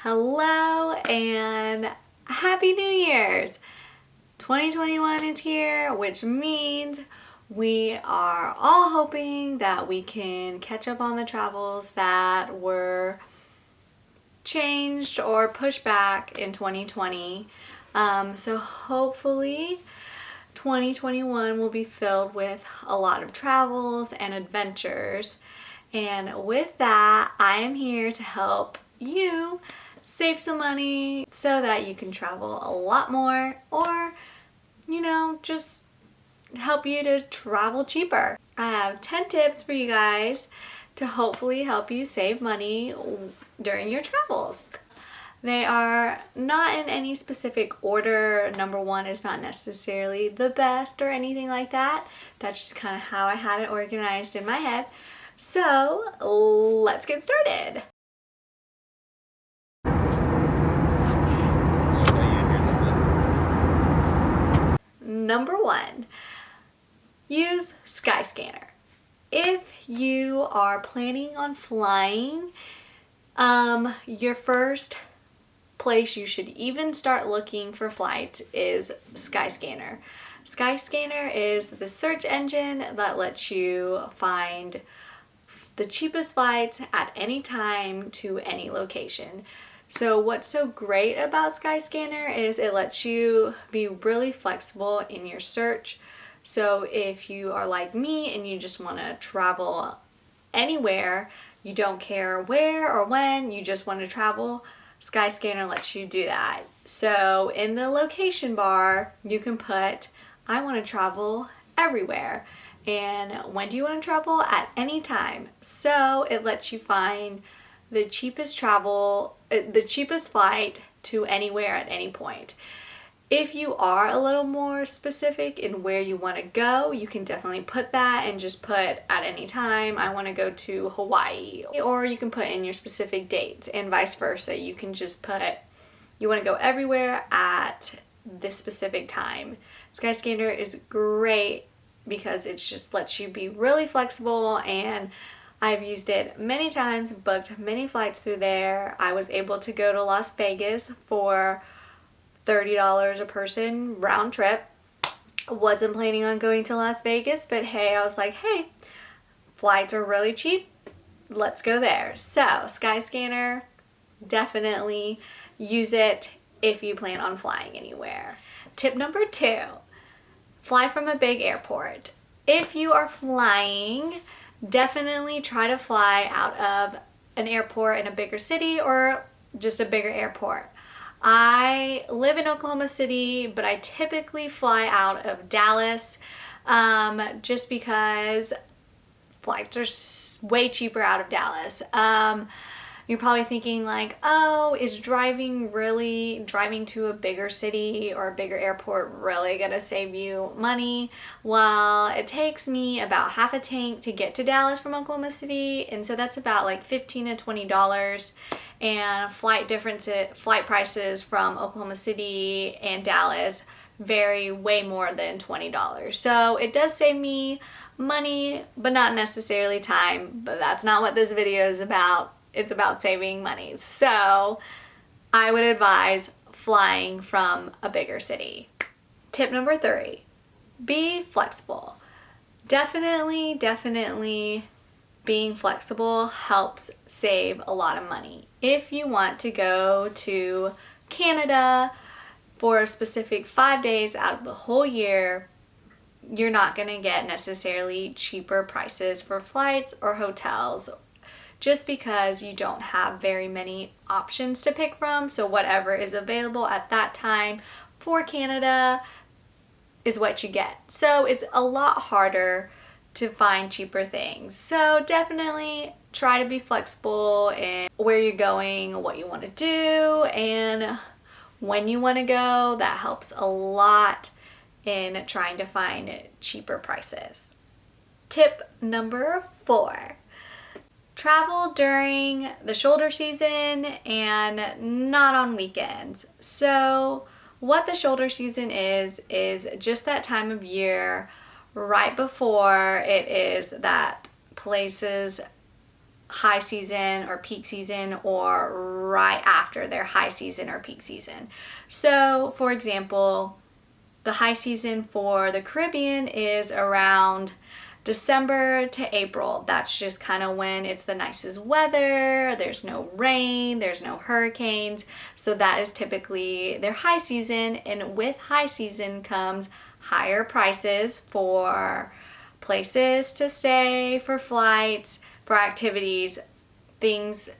Hello and Happy New Year's! 2021 is here, which means we are all hoping that we can catch up on the travels that were changed or pushed back in 2020. So hopefully 2021 will be filled with a lot of travels and adventures. And with that, I am here to help you save some money so that you can travel a lot more, or just help you to travel cheaper. I have 10 tips for you guys to hopefully help you save money during your travels. They are not in any specific order. Number one is not necessarily the best or anything like that. That's just kind of how I had it organized in my head. So let's get started. Number one, use Skyscanner. If you are planning on flying, your first place you should even start looking for flights is Skyscanner. Skyscanner is the search engine that lets you find the cheapest flights at any time to any location. So what's so great about Skyscanner is it lets you be really flexible in your search. So if you are like me and you just want to travel anywhere, you don't care where or when, you just want to travel, Skyscanner lets you do that. So in the location bar, you can put, I want to travel everywhere. And when do you want to travel? At any time. So it lets you find the cheapest flight to anywhere at any point. If you are a little more specific in where you want to go, you can definitely put that and just put at any time, I want to go to Hawaii. Or you can put in your specific dates and vice versa. You can just put, you want to go everywhere at this specific time. Skyscanner is great because it just lets you be really flexible, and I've used it many times, booked many flights through there. I was able to go to Las Vegas for $30 a person round trip. Wasn't planning on going to Las Vegas, but hey, I was like, hey, flights are really cheap. Let's go there. So Skyscanner, definitely use it if you plan on flying anywhere. Tip number 2, fly from a big airport. If you are flying, definitely try to fly out of an airport in a bigger city or just a bigger airport. I live in Oklahoma City, but I typically fly out of Dallas just because flights are way cheaper out of Dallas. You're probably thinking like, oh, is driving to a bigger city or a bigger airport really gonna save you money? Well, it takes me about half a tank to get to Dallas from Oklahoma City, and so that's about like $15 to $20. And flight prices from Oklahoma City and Dallas vary way more than $20. So it does save me money, but not necessarily time. But that's not what this video is about. It's about saving money. So I would advise flying from a bigger city. Tip number 3, be flexible. Definitely being flexible helps save a lot of money. If you want to go to Canada for a specific 5 days out of the whole year, you're not going to get necessarily cheaper prices for flights or hotels just because you don't have very many options to pick from. So whatever is available at that time for Canada is what you get. So it's a lot harder to find cheaper things. So definitely try to be flexible in where you're going, what you want to do, and when you want to go. That helps a lot in trying to find cheaper prices. Tip number 4, travel during the shoulder season and not on weekends. So what the shoulder season is just that time of year right before it is that places high season or peak season or right after their high season or peak season. So, for example, the high season for the Caribbean is around December to April. That's just kind of when it's the nicest weather, there's no rain, there's no hurricanes. So that is typically their high season, and with high season comes higher prices for places to stay, for flights, for activities. Things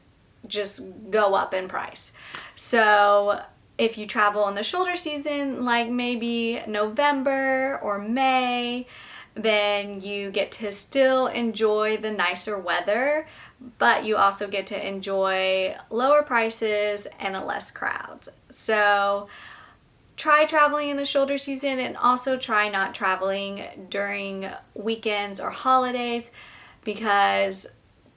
just go up in price. So if you travel in the shoulder season, like maybe November or May, then you get to still enjoy the nicer weather, but you also get to enjoy lower prices and less crowds. So try traveling in the shoulder season, and also try not traveling during weekends or holidays, because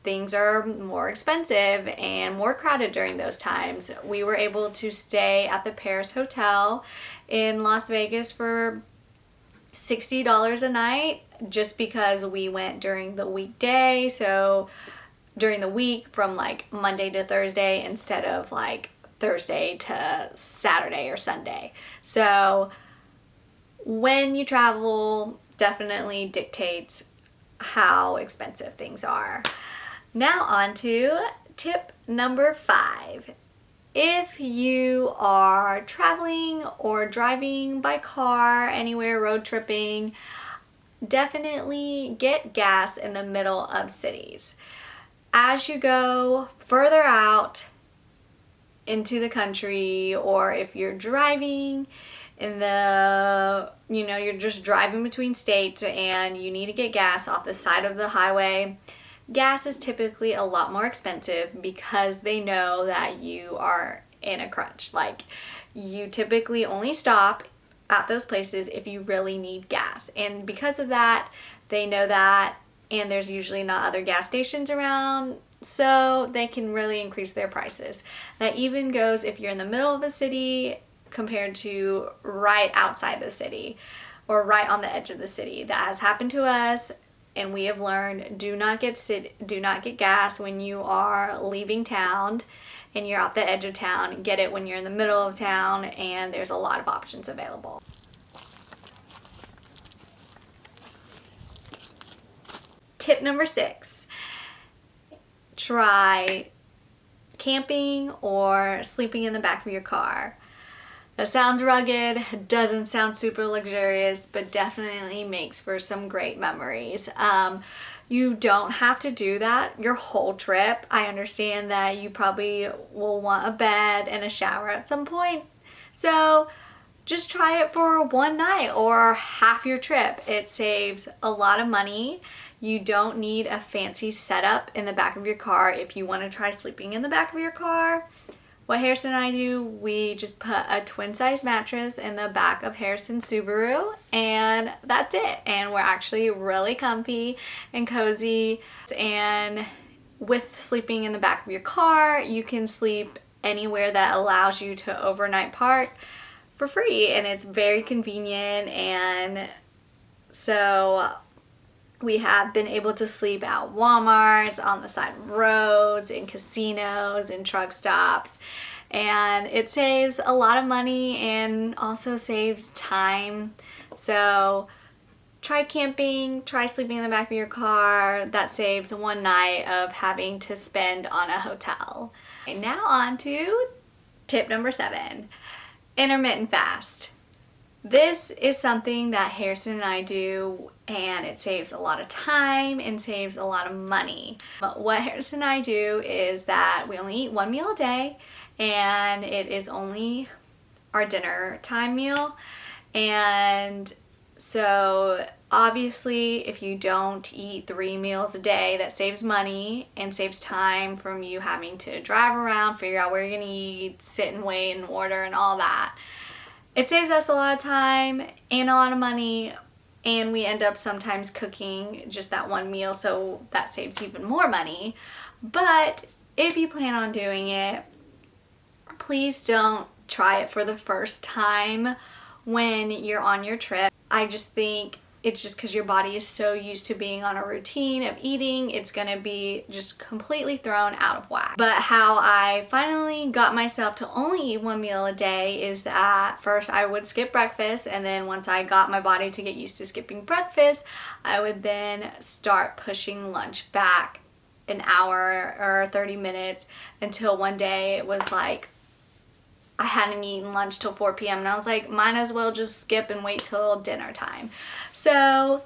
things are more expensive and more crowded during those times. We were able to stay at the Paris Hotel in Las Vegas for $60 a night, just because we went during the weekday. So during the week from like Monday to Thursday instead of like Thursday to Saturday or Sunday. So when you travel, definitely dictates how expensive things are. Now on to tip number 5. If you are traveling or driving by car, anywhere, road tripping, definitely get gas in the middle of cities. As you go further out into the country, or if you're driving in the, you're just driving between states and you need to get gas off the side of the highway, gas is typically a lot more expensive because they know that you are in a crunch. Like, you typically only stop at those places if you really need gas. And because of that, they know that, and there's usually not other gas stations around, so they can really increase their prices. That even goes if you're in the middle of a city compared to right outside the city or right on the edge of the city. That has happened to us. And we have learned, do not get gas when you are leaving town and you're at the edge of town. Get it when you're in the middle of town, and there's a lot of options available. Tip number 6, try camping or sleeping in the back of your car. That sounds rugged, doesn't sound super luxurious, but definitely makes for some great memories. You don't have to do that your whole trip. I understand that you probably will want a bed and a shower at some point. So just try it for one night or half your trip. It saves a lot of money. You don't need a fancy setup in the back of your car if you want to try sleeping in the back of your car. What Harrison and I do, we just put a twin-size mattress in the back of Harrison's Subaru, and that's it. And we're actually really comfy and cozy. And with sleeping in the back of your car, you can sleep anywhere that allows you to overnight park for free, and it's very convenient. And so we have been able to sleep at Walmarts, on the side of roads, in casinos, in truck stops, and it saves a lot of money and also saves time. So try camping, try sleeping in the back of your car. That saves one night of having to spend on a hotel. And now on to tip number 7, intermittent fast. This is something that Harrison and I do, and it saves a lot of time and saves a lot of money. But what Harrison and I do is that we only eat one meal a day, and it is only our dinner time meal. And so obviously if you don't eat 3 meals a day, that saves money and saves time from you having to drive around, figure out where you're gonna eat, sit and wait and order and all that. It saves us a lot of time and a lot of money, and we end up sometimes cooking just that one meal, so that saves even more money. But if you plan on doing it, please don't try it for the first time when you're on your trip. I just think it's just because your body is so used to being on a routine of eating, it's gonna be just completely thrown out of whack. But how I finally got myself to only eat one meal a day is that first I would skip breakfast, and then once I got my body to get used to skipping breakfast, I would then start pushing lunch back an hour or 30 minutes until one day it was like I hadn't eaten lunch till 4 p.m. and I was like, might as well just skip and wait till dinner time. So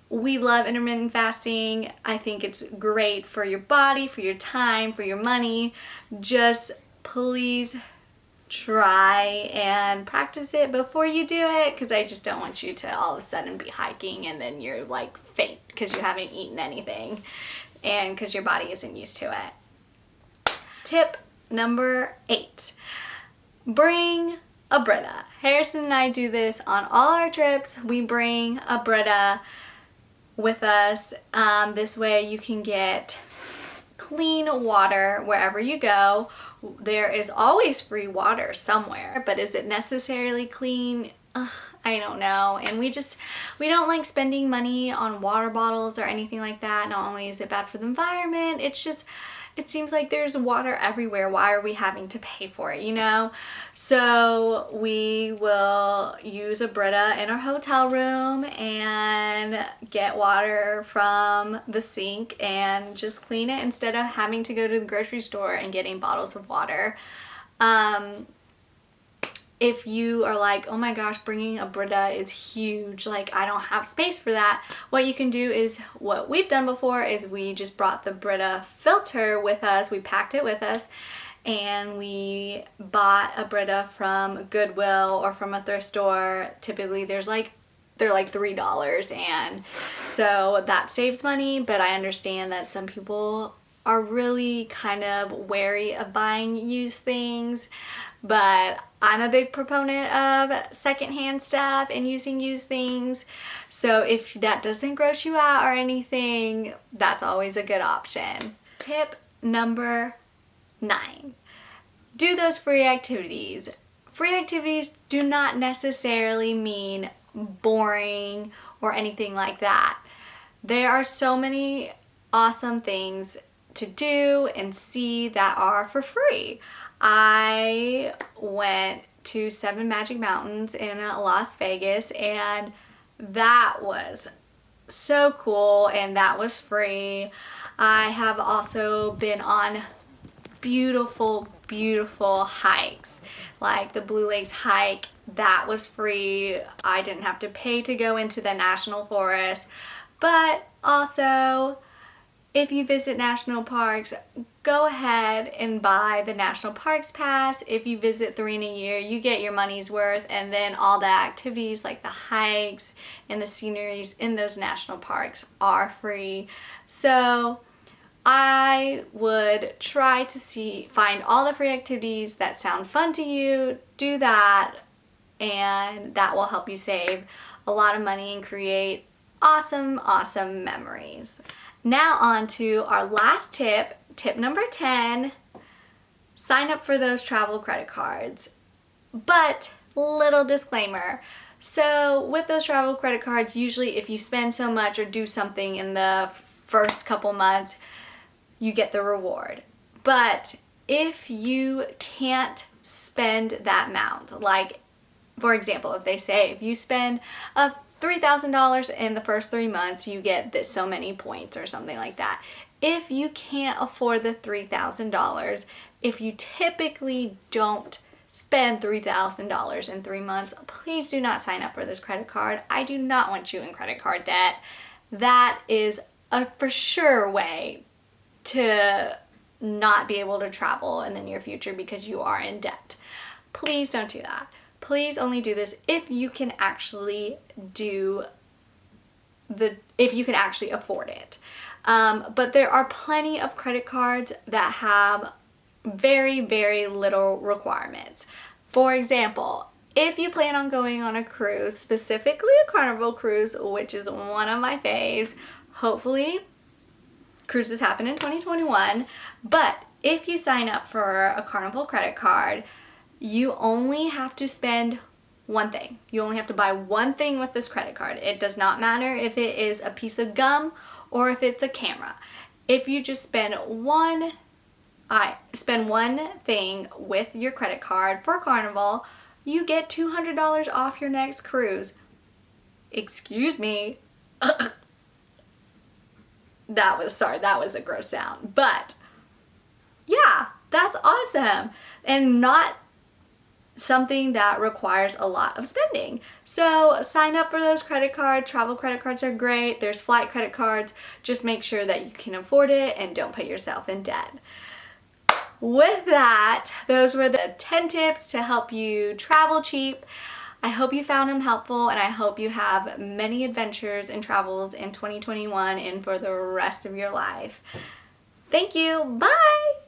we love intermittent fasting. I think it's great for your body, for your time, for your money. Just please try and practice it before you do it, because I just don't want you to all of a sudden be hiking and then you're like faint because you haven't eaten anything and because your body isn't used to it. Tip number 8. Bring a Brita. Harrison and I do this on all our trips. We bring a Brita with us. This way you can get clean water wherever you go. There is always free water somewhere, but is it necessarily clean? I don't know. And we don't like spending money on water bottles or anything like that. Not only is it bad for the environment, it seems like there's water everywhere. Why are we having to pay for it, you know? So we will use a Brita in our hotel room and get water from the sink and just clean it instead of having to go to the grocery store and getting bottles of water. If you are like, oh my gosh, bringing a Brita is huge, like I don't have space for that, what you can do is, what we've done before is we just brought the Brita filter with us, we packed it with us, and we bought a Brita from Goodwill or from a thrift store. Typically they're like $3, and so that saves money, but I understand that some people are really kind of wary of buying used things. But I'm a big proponent of secondhand stuff and using used things. So if that doesn't gross you out or anything, that's always a good option. Tip number 9. Do those free activities. Free activities do not necessarily mean boring or anything like that. There are so many awesome things to do and see that are for free. I went to 7 Magic Mountains in Las Vegas, and that was so cool, and that was free. I have also been on beautiful, beautiful hikes, like the Blue Lakes hike. That was free. I didn't have to pay to go into the national forest, but also if you visit national parks, go ahead and buy the National Parks Pass. If you visit 3 in a year, you get your money's worth, and then all the activities like the hikes and the sceneries in those national parks are free. So I would try to find all the free activities that sound fun to you, do that, and that will help you save a lot of money and create awesome, awesome memories. Now on to our last tip, tip number 10, sign up for those travel credit cards. But little disclaimer, so with those travel credit cards, usually if you spend so much or do something in the first couple months, you get the reward. But if you can't spend that amount, like for example, if they say if you spend $3,000 in the first 3 months, you get this so many points or something like that. If you can't afford the $3,000, if you typically don't spend $3,000 in 3 months, please do not sign up for this credit card. I do not want you in credit card debt. That is a for sure way to not be able to travel in the near future because you are in debt. Please don't do that. Please only do this if you can actually afford it. But there are plenty of credit cards that have very, very little requirements. For example, if you plan on going on a cruise, specifically a Carnival cruise, which is one of my faves, hopefully cruises happen in 2021, but if you sign up for a Carnival credit card, you only have to spend One thing. You only have to buy one thing with this credit card. It does not matter if it is a piece of gum or if it's a camera. If you just spend one thing with your credit card for Carnival, you get $200 off your next cruise. Excuse me. That was a gross sound. But yeah, that's awesome. And not something that requires a lot of spending. So sign up for those credit cards. Travel credit cards are great. There's flight credit cards. Just make sure that you can afford it and don't put yourself in debt. With that, those were the 10 tips to help you travel cheap. I hope you found them helpful, and I hope you have many adventures and travels in 2021 and for the rest of your life. Thank you. Bye.